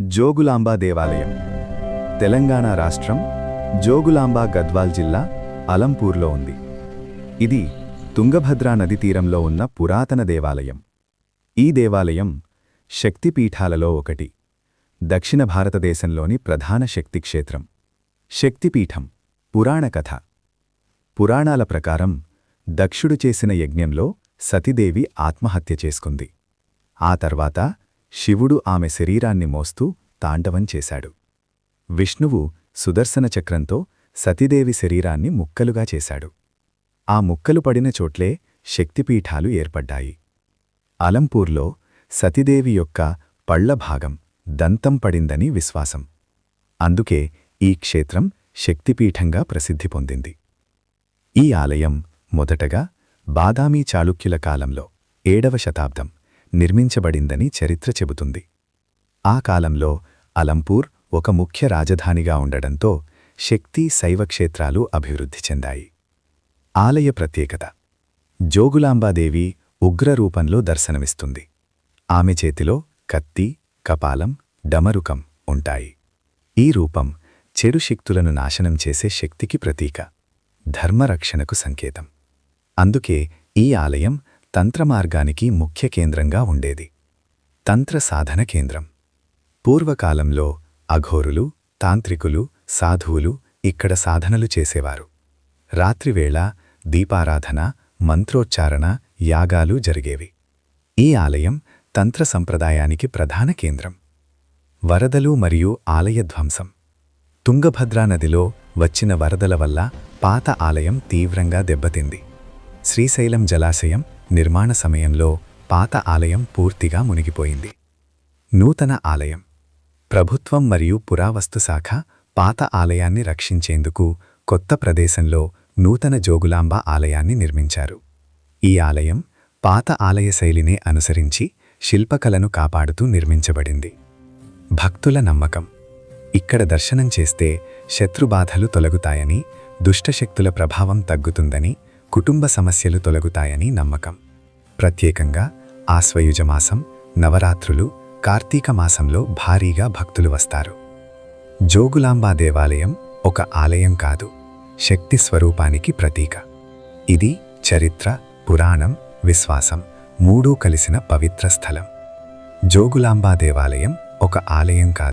జోగులాంబ దేవాలయం తెలంగాణ రాష్ట్రం జోగులాంబ గద్వాల్ జిల్లా అలంపూర్లో ఉంది. ఇది తుంగభద్రా నది తీరంలో ఉన్న పురాతన దేవాలయం. ఈ దేవాలయం శక్తిపీఠాలలో ఒకటి. దక్షిణ భారతదేశంలోని ప్రధాన శక్తిక్షేత్రం. శక్తిపీఠం పురాణ కథ. పురాణాల ప్రకారం దక్షుడు చేసిన యజ్ఞంలో సతీదేవి ఆత్మహత్య చేసుకుంది. ఆ తర్వాత శివుడు ఆమె శరీరాన్ని మోస్తూ తాండవం చేశాడు. విష్ణువు సుదర్శన చక్రంతో సతీదేవి శరీరాన్ని ముక్కలుగా చేశాడు. ఆ ముక్కలు పడిన చోట్లే శక్తిపీఠాలు ఏర్పడ్డాయి. అలంపూర్లో సతీదేవి యొక్క పళ్ల భాగం దంతం పడిందని విశ్వాసం. అందుకే ఈ క్షేత్రం శక్తిపీఠంగా ప్రసిద్ధి పొందింది. ఈ ఆలయం మొదటగా బాదామీ చాళుక్యుల కాలంలో 7వ శతాబ్దం నిర్మించబడిందని చరిత్ర చెబుతుంది. ఆ కాలంలో అలంపూర్ ఒక ముఖ్య రాజధానిగా ఉండడంతో శక్తి శైవక్షేత్రాలు అభివృద్ధి చెందాయి. ఆలయ ప్రత్యేకత: జోగులాంబాదేవి ఉగ్రరూపంలో దర్శనమిస్తుంది. ఆమె చేతిలో కత్తి, కపాలం, డమరుకం ఉంటాయి. ఈ రూపం చెడు శక్తులను నాశనం చేసే శక్తికి ప్రతీక, ధర్మరక్షణకు సంకేతం. అందుకే ఈ ఆలయం తంత్రమార్గానికి ముఖ్య కేంద్రంగా ఉండేది. తంత్ర సాధన కేంద్రం. పూర్వకాలంలో అఘోరులు, తాంత్రికులు, సాధువులు ఇక్కడ సాధనలు చేసేవారు. రాత్రివేళ దీపారాధన, మంత్రోచ్చారణ, యాగాలు జరిగేవి. ఈ ఆలయం తంత్ర సంప్రదాయానికి ప్రధాన కేంద్రం. వరదలు మరియు ఆలయ ధ్వంసం. తుంగభద్రా నదిలో వచ్చిన వరదల వల్ల పాత ఆలయం తీవ్రంగా దెబ్బతింది. శ్రీశైలం జలాశయం నిర్మాణ సమయంలో పాత ఆలయం పూర్తిగా మునిగిపోయింది. నూతన ఆలయం. ప్రభుత్వం మరియు పురావస్తు శాఖ పాత ఆలయాన్ని రక్షించేందుకు కొత్త ప్రదేశంలో నూతన జోగులాంబ ఆలయాన్ని నిర్మించారు. ఈ ఆలయం పాత ఆలయ శైలినే అనుసరించి శిల్పకళను కాపాడుతూ నిర్మించబడింది. భక్తుల నమ్మకం: ఇక్కడ దర్శనం చేస్తే శత్రుబాధలు తొలగుతాయని, దుష్టశక్తుల ప్రభావం తగ్గుతుందని, కుటుంబ సమస్యలు తొలగుతాయని నమ్మకం. ప్రత్యేకంగా ఆశ్వయుజమాసం, నవరాత్రులు, కార్తీక మాసంలో భారీగా భక్తులు వస్తారు. జోగులాంబా దేవాలయం ఒక ఆలయం కాదు, శక్తి స్వరూపానికి ప్రతీక. ఇది చరిత్ర, పురాణం, విశ్వాసం మూడూ కలిసిన పవిత్ర స్థలం. జోగులాంబా దేవాలయం ఒక ఆలయం కాదు,